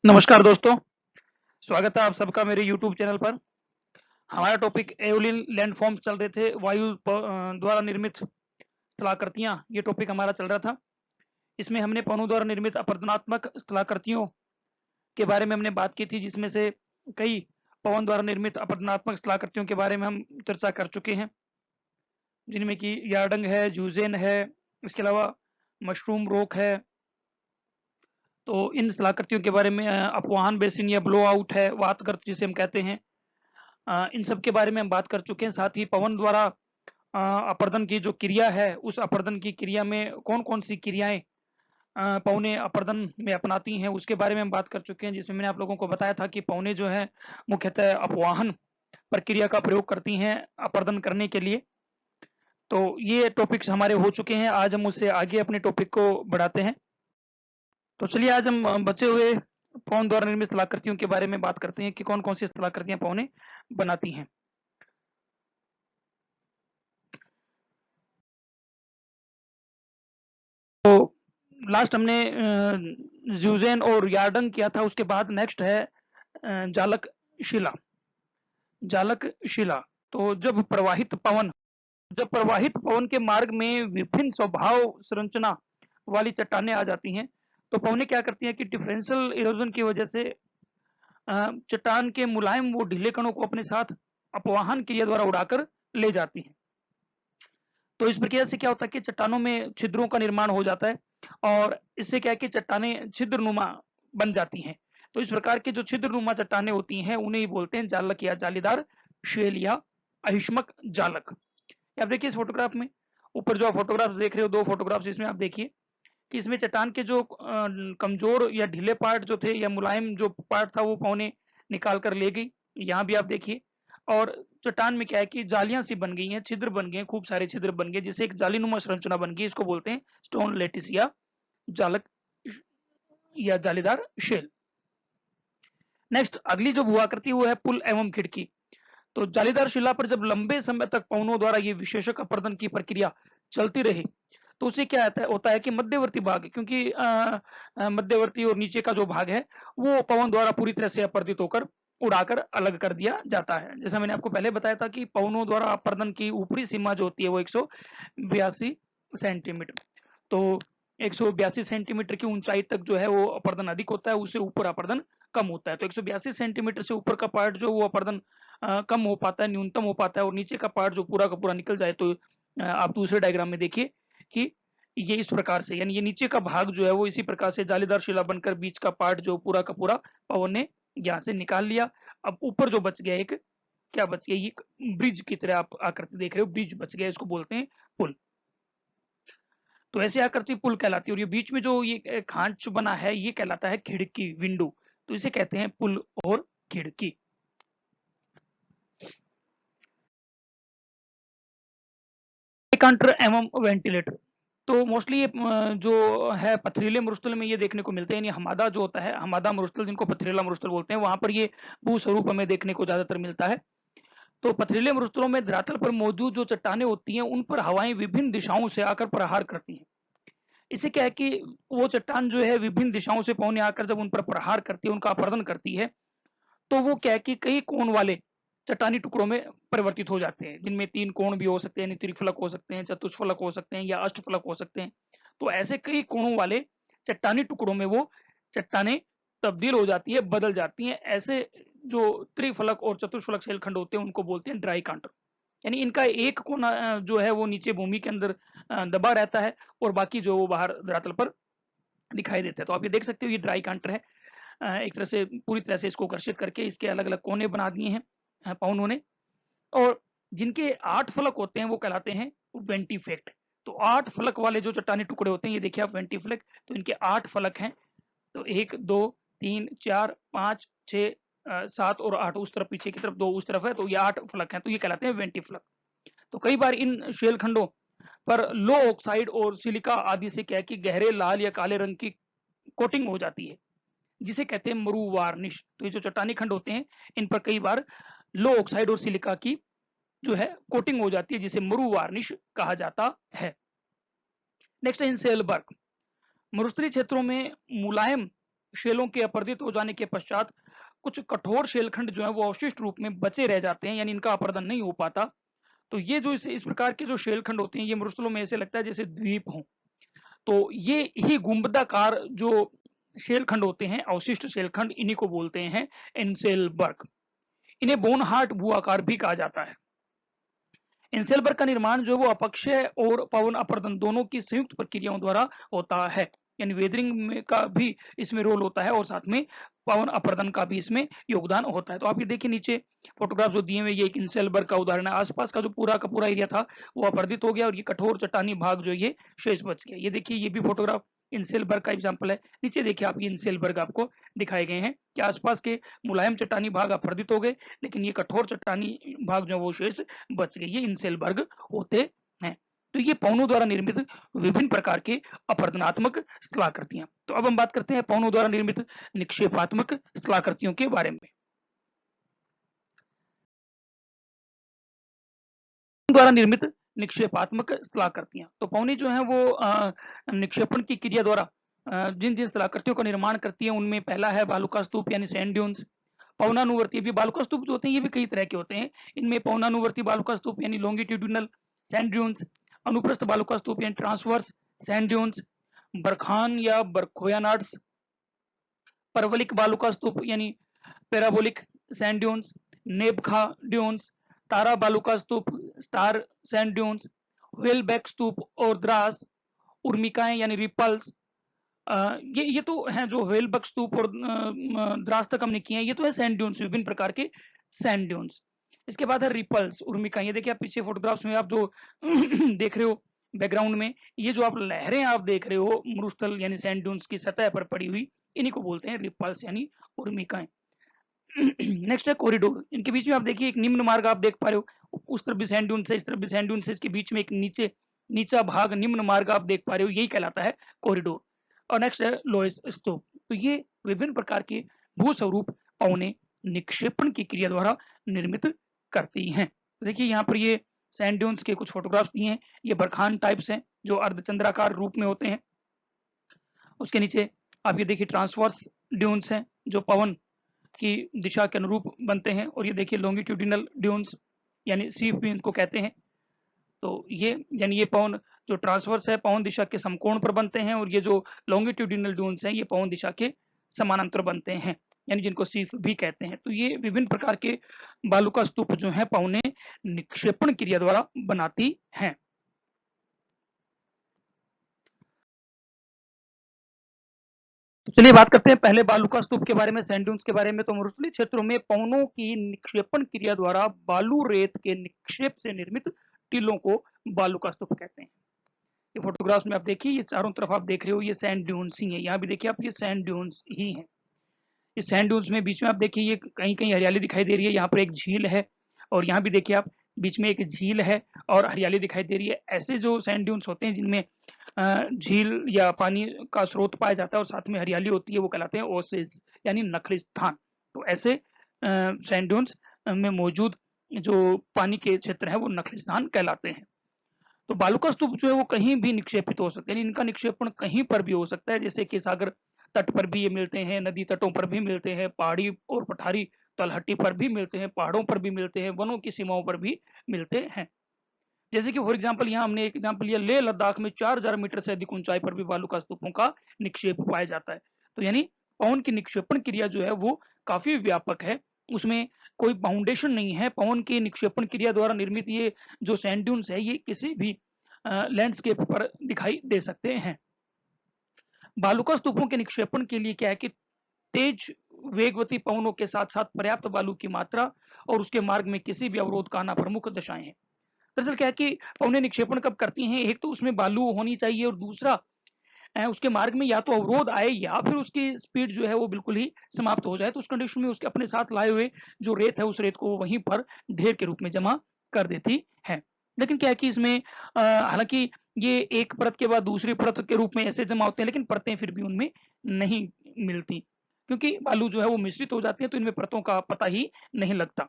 नमस्कार दोस्तों, स्वागत है आप सबका मेरे यूट्यूब चैनल पर। हमारा टॉपिक एओलियन लैंडफॉर्म्स चल रहे थे, द्वारा निर्मित स्थलाकृतियाँ, ये टॉपिक हमारा चल रहा था। इसमें हमने पवनों द्वारा निर्मित अपरदनात्मक स्थलाकृतियों के बारे में हमने बात की थी, जिसमें से कई पवन द्वारा निर्मित अपरदनात्मक स्थलाकृतियों के बारे में हम चर्चा कर चुके हैं, जिनमें कि यार्डंग है, जूजेन है, इसके अलावा मशरूम रॉक है। तो इन स्थलाकृतियों के बारे में अपवाहन बेसिन या ब्लो आउट है, वातगर्त जिसे हम कहते हैं। इन सब के बारे में हम बात कर चुके हैं। साथ ही पवन द्वारा अपर्दन की जो क्रिया है, उस अपर्दन की क्रिया में कौन-कौन सी क्रियाएँ पवनें अपर्दन में अपनाती हैं, उसके बारे में हम बात कर चुके हैं। जिसमें मैंने आप लोगों को बताया था कि पवनें जो हैं मुख्यतः अपवाहन प्रक्रिया का प्रयोग करती हैं अपर्दन करने के लिए। तो ये टॉपिक्स हमारे हो चुके हैं। आज हम उससे आगे अपने टॉपिक को बढ़ाते हैं। तो चलिए आज हम बचे हुए पवन द्वारा निर्मित स्थलाकृतियों के बारे में बात करते हैं कि कौन-कौन सी स्थलाकृतियाँ पवनें बनाती हैं। तो लास्ट हमने ज़्यूज़ेन और यार्डंग किया था, उसके बाद नेक्स्ट है जालक शिला। जालक शिला, तो जब प्रवाहित पवन के मार्ग में विभिन्न स्वभाव संरचना वाली चट्टानें आ जाती हैं, तो पवनें क्या करती हैं कि डिफरेंशियल इरोजन की वजह से चट्टान के मुलायम व ढीले कणों को अपने साथ अपवाहन क्रिया द्वारा उड़ाकर ले जाती हैं। तो इस प्रक्रिया से क्या होता है कि चट्टानों में छिद्रों का निर्माण हो जाता है और इससे क्या है कि चट्टानें छिद्रनुमा बन जाती हैं। तो इस प्रकार की जो छिद्रनुमा चट्टानें होती हैं, उन्हें ही बोलते हैं जालक या जालीदार शेल या अहिष्मक जालक। आप देखिए इस फोटोग्राफ में, ऊपर जो आप फोटोग्राफ देख रहे हो, 2 फोटोग्राफ्स इसमें आप देखिए कि इसमें चट्टान के जो कमजोर या ढीले पार्ट जो थे या मुलायम जो पार्ट था, वो पौने निकाल कर ले गई। यहाँ भी आप देखिए, और चट्टान में क्या है कि जालियां सी बन गई हैं, छिद्र बन गए हैं, खूब सारे छिद्र बन गए, जिससे एक जालीनुमा संरचना बन गई। इसको बोलते हैं स्टोन लेटिस या जालक या जालीदार शेल। नेक्स्ट अगली जो भूआकृति वो है पुल एवं खिड़की। तो जालीदार शिला पर जब लंबे समय तक पवनों द्वारा ये विशेषक अपर्दन की प्रक्रिया चलती रही, तो उससे क्या होता है कि मध्यवर्ती भाग, क्योंकि मध्यवर्ती और नीचे का जो भाग है वो पवन द्वारा पूरी तरह से अपर्दित होकर उड़ाकर अलग कर दिया जाता है। जैसा मैंने आपको पहले बताया था कि पवनों द्वारा अपर्दन की ऊपरी सीमा जो होती है वो 182 सेंटीमीटर। तो 182 सेंटीमीटर की ऊंचाई तक जो है वो अपर्दन अधिक होता है, उससे ऊपर अपर्दन कम होता है। तो 182 सेंटीमीटर से ऊपर का पार्ट जो वो अपर्दन कम हो पाता है, न्यूनतम हो पाता है, और नीचे का पार्ट जो पूरा का पूरा निकल जाए। तो आप दूसरे डायग्राम में देखिए कि ये इस प्रकार से, यानी ये नीचे का भाग जो है वो इसी प्रकार से जालीदार शिला बनकर बीच का पार्ट जो पूरा का पूरा पवन ने यहाँ से निकाल लिया। अब ऊपर जो बच गया, एक क्या बच गया, ये ब्रिज की तरह आप आकृति देख रहे हो, ब्रिज बच गया, इसको बोलते हैं पुल। तो ऐसे आकृति पुल कहलाती है, और ये बीच में जो ये खांच बना है ये कहलाता है खिड़की, विंडो। तो इसे कहते हैं पुल और खिड़की। डिकांटर एवं वेंटिलेटर, तो मोस्टली ये जो है पथरीले मरुस्थल में ये देखने को मिलते हैं। यानी हमादा जो होता है, हमादा मरुस्थल जिनको पथरीला मरुस्थल बोलते हैं, वहां पर ये भू स्वरूप हमें देखने को ज्यादातर मिलता है। तो पथरीले मरुस्थलों में धरातल पर मौजूद जो चट्टानें होती हैं, उन पर हवाएं विभिन्न दिशाओं से आकर प्रहार करती हैं। इससे क्या है कि वो चट्टान जो है विभिन्न दिशाओं से पौने आकर जब उन पर प्रहार करती है, उनका अपरदन करती है, तो वो क्या है कि कई कोण वाले चट्टानी टुकड़ों में परिवर्तित हो जाते हैं, जिनमें 3 कोण भी हो सकते हैं, त्रिफलक हो सकते हैं, चतुष्फलक हो सकते हैं या अष्टफलक हो सकते हैं। तो ऐसे कई कोणों वाले चट्टानी टुकड़ों में वो चट्टानें तब्दील हो जाती है, बदल जाती हैं। ऐसे जो त्रिफलक और चतुष्फलक शेलखंड होते हैं, उनको बोलते हैं ड्राई कांटर। यानी इनका एक कोना जो है वो नीचे भूमि के अंदर दबा रहता है, और बाकी जो वो बाहर धरातल पर दिखाई देते हैं। तो आप ये देख सकते हो, ये ड्राई कांटर है। एक तरह से पूरी तरह से इसको कर्षित करके इसके अलग अलग कोने बना दिए हैं पवनों ने। और जिनके 8 फलक होते हैं वो कहलाते हैं वेंटिफेक्ट। तो 8 फलक वाले जो चट्टानी टुकड़े होते हैं, ये देखिए आप वेंटिफलेक, तो इनके 8 फलक हैं। तो 1 2 3 4 5 6 7 और 8, उस तरफ पीछे की तरफ 2 उस तरफ है, तो ये 8 फलक हैं, तो ये कहलाते हैं वेंटिफलक। तो कई बार इन शेल खंडों पर लो ऑक्साइड और सिलिका आदि से क्या है कि गहरे लाल या काले रंग की कोटिंग हो जाती है, जिसे कहते हैं मरु वार्निश। तो ये जो चट्टानी खंड होते हैं, इन पर कई बार लो ऑक्साइड और सिलिका की जो है कोटिंग हो जाती है, जिसे मरु वार्निश कहा जाता है। नेक्स्ट है इंसेलबर्ग। मरुस्थलीय क्षेत्रों में मुलायम शेलों के अपरदित हो जाने के पश्चात कुछ कठोर शेलखंड जो है वो अवशिष्ट रूप में बचे रह जाते हैं, यानी इनका अपरदन नहीं हो पाता। तो ये जो इस प्रकार के जो शेलखंड होते हैं, ये मरुस्थलों में ऐसे लगता है जैसे द्वीप हों। तो ये ही गुंबदाकार जो शेलखंड होते हैं, अवशिष्ट शेलखंड, इन्हीं को बोलते हैं एन्सेलबर्ग। इन्हें बोनहार्ट भूआकार भी कहा जाता है। एन्सेलबर्ग का निर्माण जो है वो अपक्षय और पवन अपरदन दोनों की संयुक्त प्रक्रियाओं द्वारा होता है, यानी वेदरिंग में का भी इसमें रोल होता है और साथ में पवन अपर्दन का भी इसमें योगदान होता है। तो आप ये देखिए नीचे फोटोग्राफ जो दिए हुए, ये एक इंसेलबर्ग का उदाहरण है। आसपास का जो पूरा का पूरा एरिया था वो अपर्दित हो गया और ये कठोर चट्टानी भाग जो ये शेष बच गया। ये देखिए, ये भी फोटोग्राफ इंसेलबर्ग का एग्जाम्पल है। नीचे देखिए आप, ये इंसेलबर्ग आपको दिखाए गए हैं कि आसपास के मुलायम चट्टानी भाग अपर्दित हो गए, लेकिन ये कठोर चट्टानी भाग जो वो शेष बच गए। ये इंसेलबर्ग होते हैं। तो ये पवनों द्वारा निर्मित विभिन्न प्रकार के अपरदनात्मक स्थलाकृतियां। तो अब हम बात करते हैं पवनों द्वारा निर्मित निक्षेपात्मक स्थलाकृतियों के बारे में। द्वारा निर्मित निक्षेपात्मक स्थलाकृतियां, तो पवनी जो है वो निक्षेपण की क्रिया द्वारा जिन जिन स्थलाकृतियों का निर्माण करती है, उनमें पहला है बालुका स्तूप यानी सैंड ड्यून्स। पवनानुवर्ती भी बालुका स्तूप जो होते हैं ये भी कई तरह के होते हैं। इनमें पवनानुवर्ती बालुका स्तूप यानी लॉन्गिट्यूडिनल सैंड ड्यून्स, अनुप्रस्थ बालुका स्तूप यानी ट्रांसवर्स सैंड ड्यून्स, बरखान या बरखोयानाट्स, परवलिक बालुका स्तूप यानी पैराबोलिक सैंड ड्यून्स, नेबखा ड्यून्स, तारा बालुका स्तूप स्टार सैंड ड्यून्स, व्हेलबैक स्तूप और द्रास, उर्मिकाएं यानी रिपल्स। ये तो हैं जो व्हेलबैक स्तूप और द्रास तक हमने किए हैं, ये तो है सैंड ड्यून्स, विभिन्न प्रकार के सैंड ड्यून्स। इसके बाद है रिपल्स उर्मिका। ये देखिए आप पीछे फोटोग्राफ्स में आप जो देख रहे हो बैकग्राउंड में, ये जो आप लहरें आप देख रहे हो मरुस्थल यानी सैंड ड्यून्स की सतह पर पड़ी हुई, इन्हीं को बोलते हैं रिपल्स यानी उर्मिकाएं। नेक्स्ट है कॉरिडोर। इनके बीच में आप देखिए एक निम्न मार्ग आप देख पा रहे हो, उस तरफ भी सैंड ड्यून्स है, इस तरफ भी सैंड ड्यून्स है, इसके बीच में एक नीचा भाग निम्न मार्ग आप देख पा रहे हो, यही कहलाता है कॉरिडोर। और नेक्स्ट है लोएस स्तूप। तो ये विभिन्न प्रकार के भूस्वरूप पवने निक्षेपण की क्रिया द्वारा निर्मित करती हैं। देखिए यहाँ पर ये सैंड ड्यून्स के कुछ फोटोग्राफ्स दिए हैं। ये बरखान टाइप्स हैं जो अर्धचंद्राकार रूप में होते हैं। उसके नीचे आप ये देखिए ट्रांसवर्स ड्यून्स हैं जो पवन की दिशा के अनुरूप बनते हैं। और ये देखिए लॉन्गिट्यूडिनल ड्यून्स यानी सीप भी इनको कहते हैं। तो ये यानी ये पवन जो ट्रांसवर्स है पवन दिशा के समकोण पर बनते हैं, और ये जो लॉन्गिट्यूडिनल ड्यून्स हैं ये पवन दिशा के समानांतर बनते हैं, यानी जिनको सीफ भी कहते हैं। तो ये विभिन्न प्रकार के बालुका स्तूप जो है पवने निक्षेपण क्रिया द्वारा बनाती हैं। तो चलिए बात करते हैं पहले बालुका स्तूप के बारे में, सैंड ड्यून्स के बारे में। तो मरुस्थलीय क्षेत्रों में पवनों की निक्षेपण क्रिया द्वारा बालू रेत के निक्षेप से निर्मित टीलों को बालुका स्तूप कहते हैं। ये फोटोग्राफ्स में आप देखिए, ये चारों तरफ आप देख रहे हो ये सैंड ड्यून्स ही है। यहाँ भी देखिए आप, ये सैंड ड्यून्स ही हैं। इस सैंड ड्यून्स में बीच में आप देखिए ये कहीं कहीं हरियाली दिखाई दे रही है। यहाँ पर एक झील है और यहाँ भी देखिए आप बीच में एक झील है और हरियाली दिखाई दे रही है। ऐसे जो सैंड ड्यून्स होते हैं जिनमें झील या पानी का स्रोत पाया जाता है और साथ में हरियाली होती है, वो कहलाते हैं ओसिस यानी नखली स्थान। तो ऐसे सैंड ड्यून्स में मौजूद जो पानी के क्षेत्र है वो नखली स्थान कहलाते हैं। तो बालुका स्तूप जो है वो कहीं भी निक्षेपित हो सकते हैं, यानी इनका निक्षेपण कहीं पर भी हो सकता है। जैसे कि सागर तट पर भी ये मिलते हैं, नदी तटों पर भी मिलते हैं, पहाड़ी और पठारी तलहटी पर भी मिलते हैं, पहाड़ों पर भी मिलते हैं, वनों की सीमाओं पर भी मिलते हैं। जैसे कि फॉर एग्जाम्पल यहाँ हमने एक एग्जाम्पल लिया, लेह लद्दाख में 4000 मीटर से अधिक ऊंचाई पर भी बालुका स्तूपों का निक्षेप पाया जाता है। तो यानी पवन की निक्षेपण क्रिया जो है वो काफी व्यापक है, उसमें कोई बाउंडेशन नहीं है। पवन की निक्षेपण क्रिया द्वारा निर्मित ये जो सैंड ड्यून्स है ये किसी भी लैंडस्केप पर दिखाई दे सकते हैं। बालुका स्तूपों के निक्षेपण के लिए क्या है कि तेज वेगवती पवनों के साथ साथ पर्याप्त बालू की मात्रा और उसके मार्ग में किसी भी अवरोध का आना प्रमुख दशाएं हैं। दरअसल क्या है कि पवनें निक्षेपण कब करती हैं, एक तो उसमें बालू होनी चाहिए और दूसरा उसके मार्ग में या तो अवरोध आए या फिर उसकी स्पीड जो है वो बिल्कुल ही समाप्त हो जाए। तो उस कंडीशन में उसके अपने साथ लाए हुए जो रेत है उस रेत को वहीं पर ढेर के रूप में जमा कर देती है। लेकिन क्या है कि इसमें हालांकि ये एक परत के बाद दूसरी परत के रूप में ऐसे जमा होते हैं, लेकिन परतें फिर भी उनमें नहीं मिलती क्योंकि बालू जो है वो मिश्रित हो जाती है, तो इनमें परतों का पता ही नहीं लगता।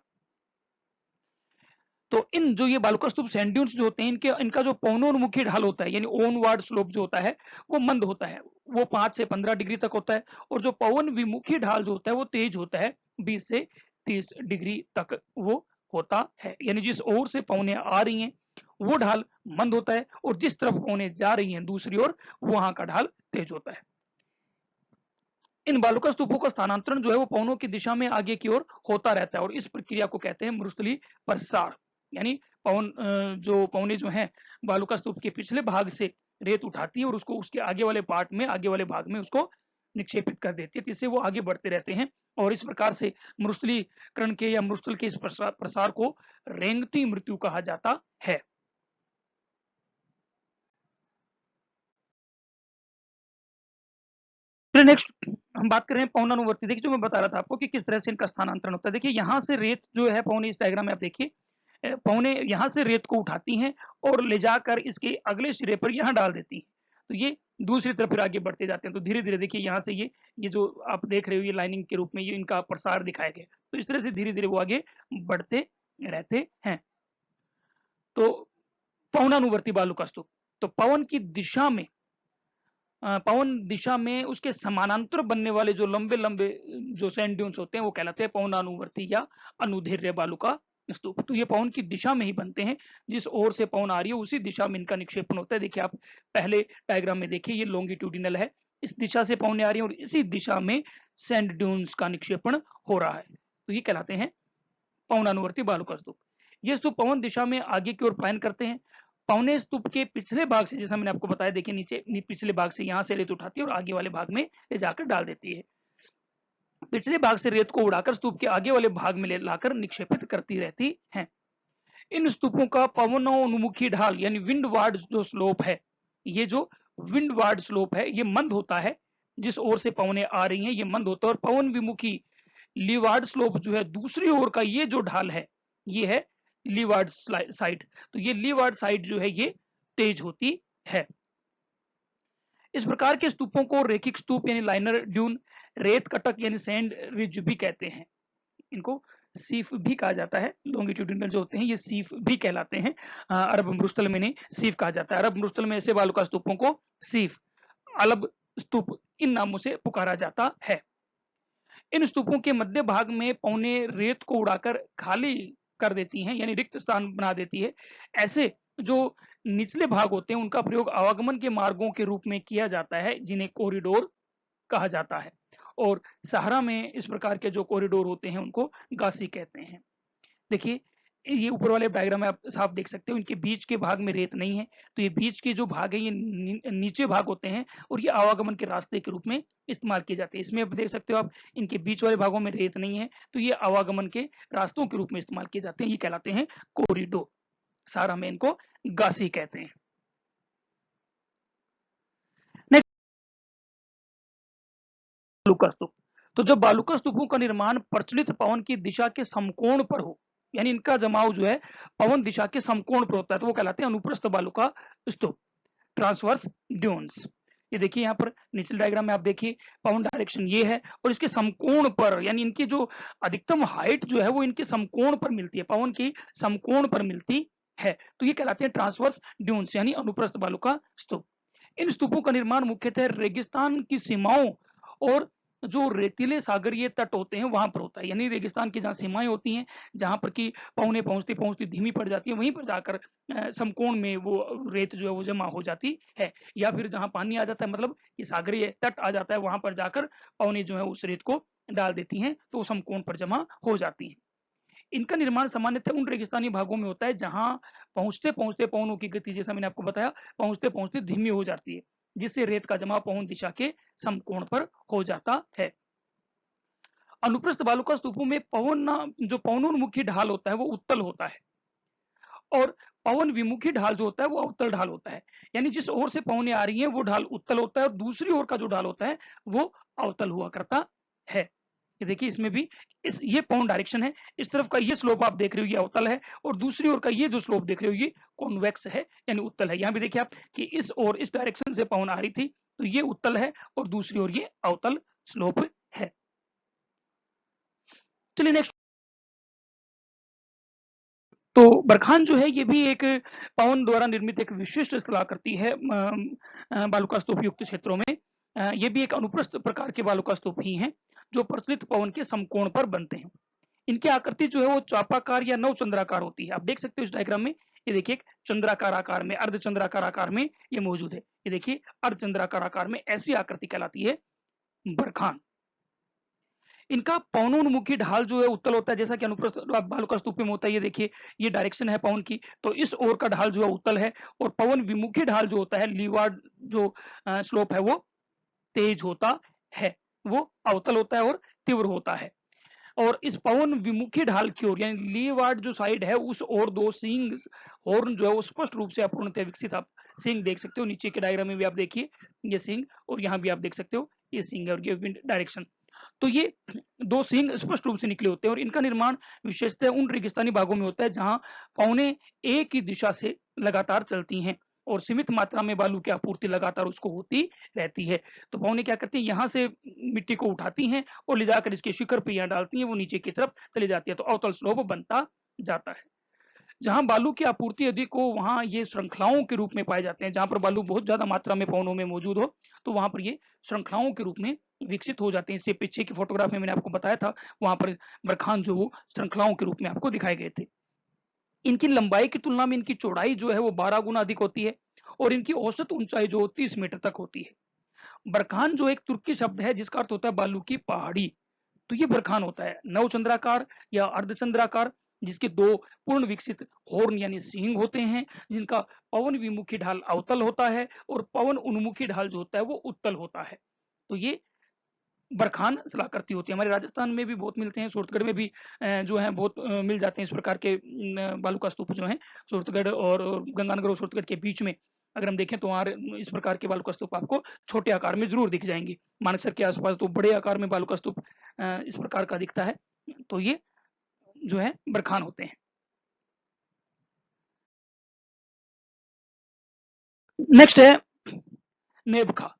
तो इन जो ये बालुका स्तूप सैंड ड्यून्स जो होते हैं, इनका जो पवनोन्मुखी ढाल होता है यानी ओनवार्ड स्लोप जो होता है वो मंद होता है, वो 5 से 15 डिग्री तक होता है। और जो पवन विमुखी ढाल जो होता है वो तेज होता है, 20 से 30 डिग्री तक वो होता है। यानी जिस ओर से पवनें आ रही हैं वो ढाल मंद होता है, और जिस तरफ पवनें जा रही हैं दूसरी ओर, वहां का ढाल तेज होता है। इन बालुका स्तूपों का स्थानांतरण जो है वो पवनों की दिशा में आगे की ओर होता रहता है, और इस प्रक्रिया को कहते हैं मरुस्थली प्रसार। यानी जो पवनें जो हैं बालुका स्तूप के पिछले भाग से रेत उठाती है और उसको उसके आगे वाले भाग में उसको निक्षेपित कर देती है, जिससे वो आगे बढ़ते रहते हैं। और इस प्रकार से मरुस्थलीकरण के या मरुस्थल के इस प्रसार को रेंगती मृत्यु कहा जाता है। फिर नेक्स्ट हम बात कर रहे हैं पवनानुवर्ती। देखिए जो मैं बता रहा था आपको कि किस तरह से इनका स्थानांतरण होता है। देखिए यहाँ से रेत जो है पवने, इस डायग्राम में आप देखिए, पवने यहाँ से रेत को उठाती हैं और ले जाकर इसके अगले सिरे पर यहाँ डाल देती हैं। तो ये दूसरी तरफ फिर आगे बढ़ते जाते हैं। तो धीरे धीरे देखिए यहाँ से ये जो आप देख रहे हो ये लाइनिंग के रूप में ये इनका प्रसार दिखाया गया। तो इस तरह से धीरे धीरे वो आगे बढ़ते रहते हैं। तो पवनानुवर्ती बालुका स्तूप, तो पवन दिशा में उसके समानांतर बनने वाले जो लंबे लंबे जो सैंड ड्यून्स होते हैं वो कहलाते हैं पवनानुवर्ती या अनुदैर्ध्य बालुका स्तूप। तो ये पवन की दिशा में ही बनते हैं, जिस ओर से पवन आ रही है उसी दिशा में इनका निक्षेपण होता है। देखिए आप पहले डायग्राम में देखिए ये लॉन्गिट्यूडिनल है, इस दिशा से पवनें आ रही है और इसी दिशा में सैंड ड्यून्स का निक्षेपण हो रहा है। तो ये कहलाते हैं पवनानुवर्ती बालुका स्तूप। ये स्तूप पवन दिशा में आगे की ओर पलायन करते हैं। पवने स्तूप के पिछले भाग से, जैसा मैंने आपको बताया, देखिए पिछले भाग से यहाँ से रेत उठाती है और आगे वाले भाग में ले जाकर डाल देती है। पिछले भाग से रेत को उड़ाकर स्तूप के आगे वाले भाग में ले लाकर निक्षेपित करती रहती है। इन स्तूपों का पवनोन्मुखी ढाल यानी विंडवार्ड जो स्लोप है, ये जो विंडवार्ड स्लोप है ये मंद होता है। जिस ओर से पवनें आ रही हैं ये मंद होता है, और पवन विमुखी लीवार्ड स्लोप जो है दूसरी ओर का ये जो ढाल है ये है लीवार्ड साइड। तो ये लीवार्ड साइड जो है ये तेज होती है। इस प्रकार के स्तूपों को रेखिक स्तूप यानी लाइनर ड्यून, रेत कटक यानी सैंड रिज भी कहते हैं। इनको सीफ भी कहा जाता है। लॉन्गिट्यूडिनल जो होते हैं ये सीफ भी कहलाते हैं। अरब मरुस्थल में इन्हें सीफ कहा जाता है। अरब मरुस्थल में ऐसे बालुका स्तूपों को सीफ, अलब स्तूप इन नामों से पुकारा जाता है। इन स्तूपों के मध्य भाग में पौने रेत को उड़ाकर खाली कर देती हैं यानी रिक्त स्थान बना देती है। ऐसे जो निचले भाग होते हैं उनका प्रयोग आवागमन के मार्गों के रूप में किया जाता है, जिन्हें कॉरिडोर कहा जाता है। और सहारा में इस प्रकार के जो कॉरिडोर होते हैं उनको गासी कहते हैं। देखिए ये ऊपर वाले डायग्राम में आप साफ देख सकते हो, इनके बीच के भाग में रेत नहीं है। तो ये बीच के जो भाग है ये नीचे भाग होते हैं और ये आवागमन के रास्ते के रूप में इस्तेमाल किए जाते हैं। इसमें आप देख सकते हो आप, इनके बीच वाले भागों में रेत नहीं है, तो ये आवागमन के रास्तों के रूप में इस्तेमाल किए जाते हैं। ये कहलाते हैं कॉरिडोर। सारा में इनको गासी कहते हैं। बालुका स्तूप, तो जब बालुका स्तूपों का निर्माण प्रचलित पवन की दिशा के समकोण पर हो, यानी इनका जमाव जो है पवन दिशा के समकोण पर होता है, तो वो कहलाते हैं अनुप्रस्थ बालुका स्तूप, ट्रांसवर्स ड्यून्स। ये देखिए यहाँ पर निचले डायग्राम में आप देखिए पवन डायरेक्शन ये है और इसके समकोण पर यानी इनकी जो अधिकतम हाइट जो है वो इनके समकोण पर मिलती है, पवन की समकोण पर मिलती है। तो ये कहलाते हैं ट्रांसवर्स ड्यून्स यानी अनुप्रस्थ बालुका स्तूप। इन स्तूपों का निर्माण मुख्यतः रेगिस्तान की सीमाओं और जो रेतीले सागरीय तट होते हैं वहां पर होता है। यानी रेगिस्तान की जहाँ सीमाएं होती हैं, जहां पर की पौने पहुंचती पहुंचती धीमी पड़ जाती है, वहीं पर जाकर समकोण में वो रेत जो है वो जमा हो जाती है। या फिर जहां पानी आ जाता है, मतलब कि सागरीय तट आ जाता है, वहां पर जाकर पौने जो है उस रेत को डाल देती हैं, तो वो समकोण पर जमा हो जाती है। इनका निर्माण सामान्यतः उन रेगिस्तानी भागों में होता है जहां पहुंचते पहुंचते पवनों की गति, जैसा मैंने आपको बताया, पहुंचते पहुंचते धीमी हो जाती है, जिससे रेत का जमाव पवन दिशा के समकोण पर हो जाता है। अनुप्रस्थ बालुका स्तूपों में जो पवनोन्मुखी ढाल होता है वो उत्तल होता है, और पवन विमुखी ढाल जो होता है वो अवतल ढाल होता है। यानी जिस ओर से पवनें आ रही हैं वो ढाल उत्तल होता है और दूसरी ओर का जो ढाल होता है वो अवतल हुआ करता है। ये देखिए इसमें भी ये पवन डायरेक्शन है, इस तरफ का ये स्लोप आप देख रहे हो ये अवतल है, और दूसरी ओर का ये जो स्लोप देख रहे हो ये कॉन्वेक्स है यानी उत्तल है। यहाँ भी देखिए आप कि इस ओर इस डायरेक्शन से पवन आ रही थी तो ये उत्तल है और दूसरी ओर ये अवतल स्लोप है। चलिए नेक्स्ट, तो बरखान जो है ये भी एक पवन द्वारा निर्मित एक विशिष्ट स्थलाकृति है बालुका स्तूप युक्त क्षेत्रों में। ये भी एक अनुप्रस्थ प्रकार के बालुका स्तूप ही हैं जो प्रचलित पवन के समकोण पर बनते हैं। इनकी आकृति जो है वो चापाकार या नवचंद्राकार होती है। आप देख सकते हो इस डायग्राम में, ये देखिए एक चंद्राकार आकार में, अर्धचंद्राकार आकार में ये मौजूद है। ये देखिए अर्धचंद्राकार आकार में ऐसी आकृति कहलाती है बरखान। इनका पवनोन्मुखी ढाल जो है उत्तल होता है, जैसा कि अनुप्रस्थ बालुका स्तूप में होता है। ये देखिए ये डायरेक्शन है पवन की, तो इस ओर का ढाल जो है उत्तल है, और पवन विमुखी ढाल जो होता है लीवार्ड जो स्लोप है वो तेज होता है, वो अवतल होता है और तीव्र होता है। और इस पवन विमुखी ढाल की ओर यानी लीवार्ड जो साइड है उस ओर दो सींग हॉर्न जो है वो स्पष्ट रूप से अपूर्णतः विकसित आप सींग देख सकते हो। नीचे के डायग्राम में भी आप देखिए ये सींग, और यहाँ भी आप देख सकते हो ये सींग है और ये विंड डायरेक्शन। तो ये दो सींग स्पष्ट रूप से निकले होते हैं, और इनका निर्माण विशेषतः उन रेगिस्तानी भागों में होता है जहां पवनें एक ही दिशा से लगातार चलती हैं और सीमित मात्रा में बालू की आपूर्ति लगातार उसको होती रहती है। तो पवनें क्या करती हैं, यहाँ से मिट्टी को उठाती हैं और ले जाकर इसके शिखर पे यहाँ डालती हैं, वो नीचे की तरफ चली जाती है, तो अवतल स्लोप बनता जाता है। जहां बालू की आपूर्ति अधिक हो वहां ये श्रृंखलाओं के रूप में पाए जाते हैं। जहां पर बालू बहुत ज्यादा मात्रा में पवनों में मौजूद हो तो वहां पर ये श्रृंखलाओं के रूप में विकसित हो जाते हैं। इससे पीछे की फोटोग्राफ में मैंने आपको बताया था, वहां पर बरखान जो वो श्रृंखलाओं के रूप में आपको दिखाए गए थे। इनकी लंबाई की तुलना में इनकी चौड़ाई जो है वो 12 गुना अधिक होती है, और इनकी औसत ऊंचाई जो 30 मीटर तक होती है। बरखान जो एक तुर्की शब्द है जिसका अर्थ होता है बालू की पहाड़ी, तो ये बरखान होता है नवचंद्राकार या अर्धचंद्राकार, जिसके दो पूर्ण विकसित हॉर्न यानी सींग होते हैं, जिनका पवन विमुखी ढाल अवतल होता है और पवन उन्मुखी ढाल जो होता है वो उत्तल होता है। तो ये बरखान स्थलाकृति होती है। हमारे राजस्थान में भी बहुत मिलते हैं, सूरतगढ़ में भी जो है बहुत मिल जाते हैं इस प्रकार के बालू का स्तूप जो है। सूरतगढ़ और गंगानगर और सूरतगढ़ के बीच में अगर हम देखें तो वहाँ इस प्रकार के बालू का स्तूप आपको छोटे आकार में जरूर दिख जाएंगे। मानसर के आसपास तो बड़े आकार में बालू का स्तूप इस प्रकार का दिखता है। तो ये जो है बरखान होते हैं। नेक्स्ट है नेबखा।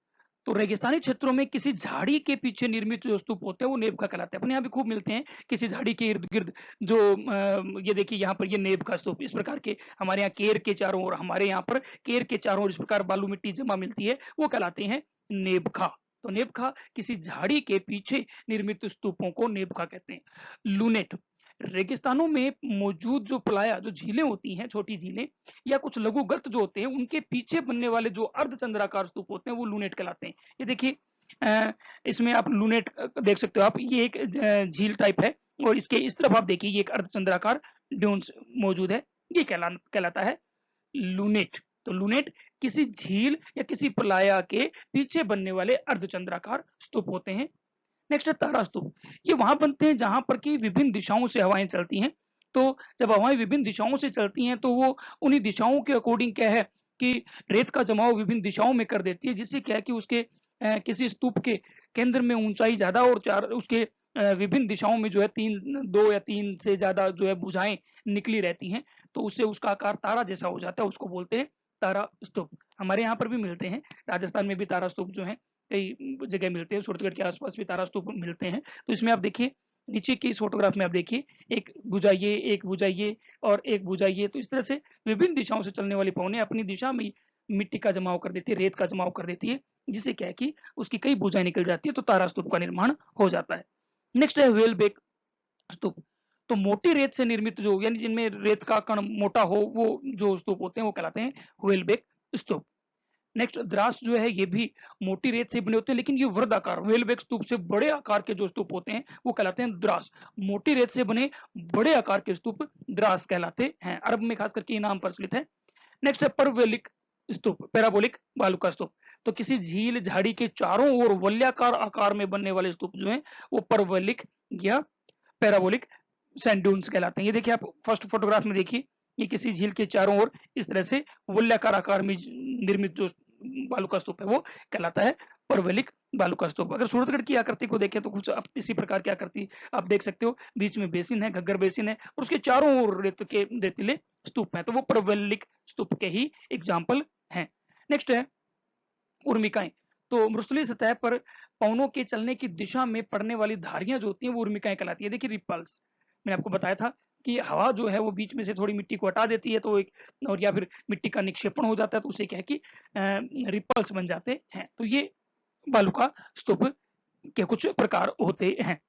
तो रेगिस्तानी क्षेत्रों में किसी झाड़ी के पीछे निर्मित जो स्तूप होते हैं वो नेबखा कहलाते हैं। अपने यहाँ भी खूब मिलते हैं किसी झाड़ी के इर्द गिर्द जो ये देखिए यहाँ पर ये नेबखा स्तूप इस प्रकार के, हमारे यहाँ केर के चारों ओर, हमारे यहाँ पर केर के चारों ओर इस प्रकार बालू मिट्टी जमा मिलती है, वो कहलाते हैं नेबखा। तो नेबखा किसी झाड़ी के पीछे निर्मित स्तूपों को नेबखा कहते हैं। लूनेट रेगिस्तानों में मौजूद जो पलाया जो झीलें होती हैं, छोटी झीलें या कुछ लघु गर्त जो होते हैं, उनके पीछे बनने वाले जो अर्धचंद्राकार स्तूप होते हैं वो लूनेट कहलाते हैं। ये देखिए इसमें आप लूनेट देख सकते हो आप, ये एक झील टाइप है, और इसके इस तरफ आप देखिए ये एक अर्धचंद्राकार ड्यून्स मौजूद है, ये कहलाता है लूनेट। तो लूनेट किसी झील या किसी पलाया के पीछे बनने वाले अर्धचंद्राकार स्तूप होते हैं। नेक्स्ट है तारा स्तूप। ये वहां बनते हैं जहां पर की विभिन्न दिशाओं से हवाएं चलती हैं। तो जब हवाएं विभिन्न दिशाओं से चलती हैं तो वो उन्हीं दिशाओं के अकॉर्डिंग क्या है कि रेत का जमाव विभिन्न दिशाओं में कर देती है, जिससे क्या है कि उसके किसी स्तूप के केंद्र में ऊंचाई ज्यादा और चार उसके विभिन्न दिशाओं में जो है दो या तीन से ज्यादा जो है भुजाएं निकली रहती हैं, तो उससे उसका आकार तारा जैसा हो जाता है, उसको बोलते हैं तारा स्तूप। हमारे यहाँ पर भी मिलते हैं, राजस्थान में भी तारा स्तूप जो है कई जगह मिलते हैं, सूरतगढ़ के आसपास भी तारा स्तूप मिलते हैं। तो इसमें आप देखिए नीचे की इस फोटोग्राफ में आप देखिए एक भुजा ये, एक भुजा ये और एक भुजा ये, तो इस तरह से विभिन्न दिशाओं से चलने वाली पवनें अपनी दिशा में मिट्टी का जमाव कर देती है, रेत का जमाव कर देती है, जिससे क्या है कि उसकी कई भुजाएं निकल जाती है, तो तारा स्तूप का निर्माण हो जाता है। नेक्स्ट है व्हेल बेक स्तूप। तो मोटी रेत से निर्मित जो यानी जिनमें रेत का कण मोटा हो वो जो स्तूप होते हैं वो कहलाते हैं व्हेल बेक स्तूप। नेक्स्ट द्रास जो है ये भी मोटी रेत से बने होते हैं, लेकिन ये वृद्धाकार वेलबेक स्तूप से बड़े आकार के जो स्तूप होते हैं वो कहलाते हैं द्रास। मोटी रेत से बने बड़े आकार के स्तूप द्रास कहलाते हैं। अरब में खास करके ये नाम प्रचलित है। नेक्स्ट है परवेलिक स्तूप, पैराबोलिक बालू का स्तूप। तो किसी झील झाड़ी के चारों ओर वल्याकार आकार में बनने वाले स्तूप जो है वो परवेलिक या पैराबोलिक सैंड ड्यून्स कहलाते हैं। ये देखिए आप फर्स्ट फोटोग्राफ में देखिए, ये किसी झील के चारों ओर इस तरह से वल्याकार आकार में निर्मित जो बालू का स्तूप है वो कहलाता है परवैलिक बालू का स्तूप। अगर सूरतगढ़ की आकृति को देखें तो कुछ इसी प्रकार की आकृति आप देख सकते हो, बीच में बेसिन है, घग्गर बेसिन है, और उसके चारों ओर रेतीले स्तूप है, तो वो परवैलिक स्तूप के ही एग्जाम्पल हैं। नेक्स्ट है उर्मिकाएं। तो मृस्थलीय सतह पर पवनों के चलने की दिशा में पड़ने वाली धारियां जो होती हैं वो उर्मिकाएं कहलाती है। देखिए रिपल्स मैंने आपको बताया था कि हवा जो है वो बीच में से थोड़ी मिट्टी को हटा देती है, तो एक और या फिर मिट्टी का निक्षेपण हो जाता है, तो उसे क्या है कि रिपल्स बन जाते हैं। तो ये बालू का स्तूप के कुछ प्रकार होते हैं।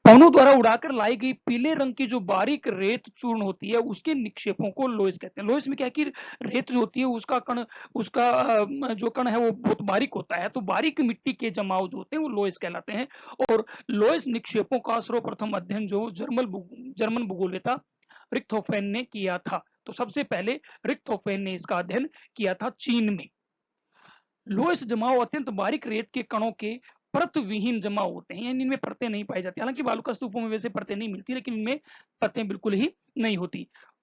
पवनों द्वारा उड़ाकर लाई गई पीले रंग की जो बारीक रेत चूर्ण होती है, उसके निक्षेपों को लोइस कहते हैं। लोइस में क्या है कि रेत जो होती है उसका कण, उसका जो कण है वो बहुत बारीक होता है, तो बारीक मिट्टी के जमाव जो होते हैं वो लोइस कहलाते हैं। और लोइस निक्षेपों का सर्वप्रथम अध्ययन जो जर्मन भूगोलवेत्ता रिक्थोफेन ने किया था। तो सबसे पहले रिक्थोफेन ने इसका अध्ययन किया था चीन में। लोएस जमाव अत्यंत बारीक रेत के कणों के परत विहीन जमाव होते हैं, यानी इनमें परतें नहीं पाई जाती। हालांकि बालू का स्तूपों में वैसे परतें नहीं मिलती, लेकिन इनमें परतें बिल्कुल ही नहीं होती।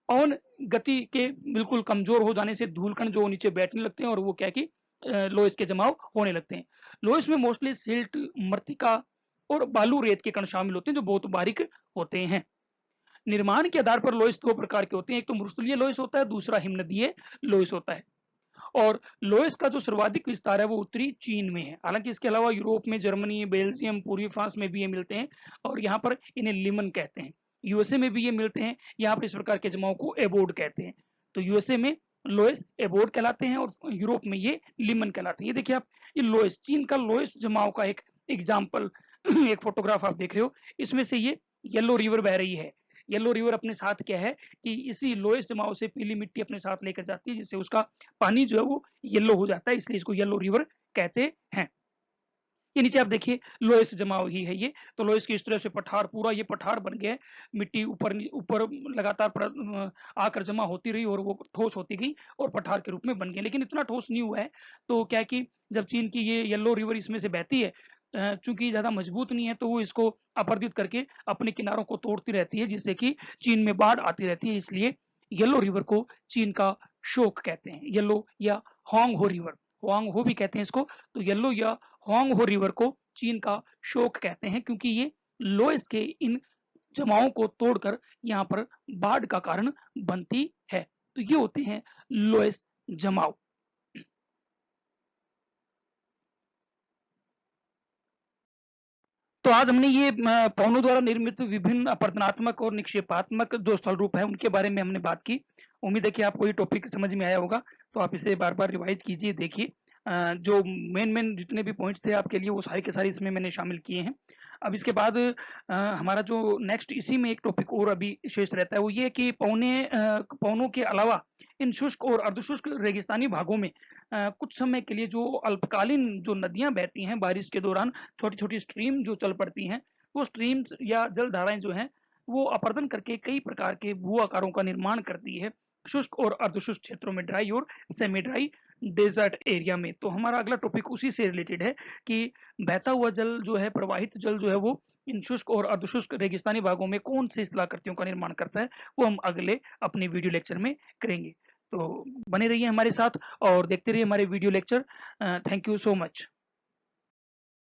पवन गति के बिल्कुल कमजोर हो जाने से धूलकण जो नीचे बैठने लगते हैं और वो क्या है कि लोएस के जमाव होने लगते हैं। लोएस में मोस्टली सिल्ट, मृतिका और बालू रेत के कण शामिल होते हैं जो बहुत बारीक होते हैं। निर्माण के आधार पर लोएस दो प्रकार के होते हैं, एक तो मरुस्थलीय लोएस होता है, दूसरा हिमनदीय लोएस होता है। और लोएस का जो सर्वाधिक विस्तार है वो उत्तरी चीन में है। हालांकि इसके अलावा यूरोप में जर्मनी, बेल्जियम, पूर्वी फ्रांस में भी ये मिलते हैं और यहाँ पर इन्हें लिमन कहते हैं। यूएसए में भी ये मिलते हैं, यहाँ पर इस प्रकार के जमाव को एबोर्ड कहते हैं। तो यूएसए में लोएस एबोर्ड कहलाते हैं और यूरोप में ये लिमन कहलाते हैं। ये देखिए आप, ये लोएस, चीन का लोएस जमाव का एक एग्जाम्पल एक फोटोग्राफ आप देख रहे हो, इसमें से ये येलो रिवर बह रही है। येलो रिवर अपने साथ क्या है कि इसी लोएस जमाव से पीली मिट्टी अपने साथ लेकर जाती है, जिससे उसका पानी जो है वो येलो हो जाता है, इसलिए इसको येलो रिवर कहते हैं। ये नीचे आप देखिए लोएस जमाव ही है ये। तो लोएस की इस तरह से पठार, पूरा ये पठार बन गया है, मिट्टी ऊपर ऊपर लगातार आकर जमा होती रही और वो ठोस होती गई और पठार के रूप में बन गया, लेकिन इतना ठोस नहीं हुआ है। तो क्या है कि जब चीन की ये येलो रिवर इसमें से बहती है, चूंकि ज्यादा मजबूत नहीं है, तो वो इसको अपर्दित करके अपने किनारों को तोड़ती रहती है, जिससे कि चीन में बाढ़ आती रहती है। इसलिए येलो रिवर को चीन का शोक कहते हैं, येलो या होंग हो रिवर, होंग हो भी कहते हैं इसको। तो येलो या होंग हो रिवर को चीन का शोक कहते हैं, क्योंकि ये लोएस के इन जमाओं को तोड़कर यहाँ पर बाढ़ का कारण बनती है। तो ये होते हैं लोएस जमाव। तो आज हमने ये पवनों द्वारा निर्मित विभिन्न अपरदनात्मक और निक्षेपात्मक जो स्थल रूप है उनके बारे में हमने बात की। उम्मीद है कि आपको ये टॉपिक समझ में आया होगा। तो आप इसे बार बार रिवाइज कीजिए, देखिए। जो मेन जितने भी पॉइंट्स थे आपके लिए वो सारे के सारे इसमें मैंने शामिल किए हैं। अब इसके बाद हमारा जो नेक्स्ट इसी में एक टॉपिक और अभी शेष रहता है, वो ये कि पवनों के अलावा इन शुष्क और अर्धशुष्क रेगिस्तानी भागों में कुछ समय के लिए जो अल्पकालीन जो नदियां बहती हैं बारिश के दौरान, छोटी छोटी स्ट्रीम जो चल पड़ती हैं, वो स्ट्रीम्स या जल धाराएं जो हैं वो अपर्दन करके कई प्रकार के भू आकारों का निर्माण करती है शुष्क और अर्धशुष्क क्षेत्रों में, ड्राई और सेमी ड्राई डेजर्ट एरिया में। तो हमारा अगला टॉपिक उसी से रिलेटेड है कि बहता हुआ जल जो है, प्रवाहित जल जो है वो इन शुष्क और अर्धशुष्क रेगिस्तानी भागों में कौन से स्थलाकृतियों का निर्माण करता है, वो हम अगले अपने वीडियो लेक्चर में करेंगे। तो बने रहिए हमारे साथ और देखते रहिए हमारे video lecture. Thank you so much.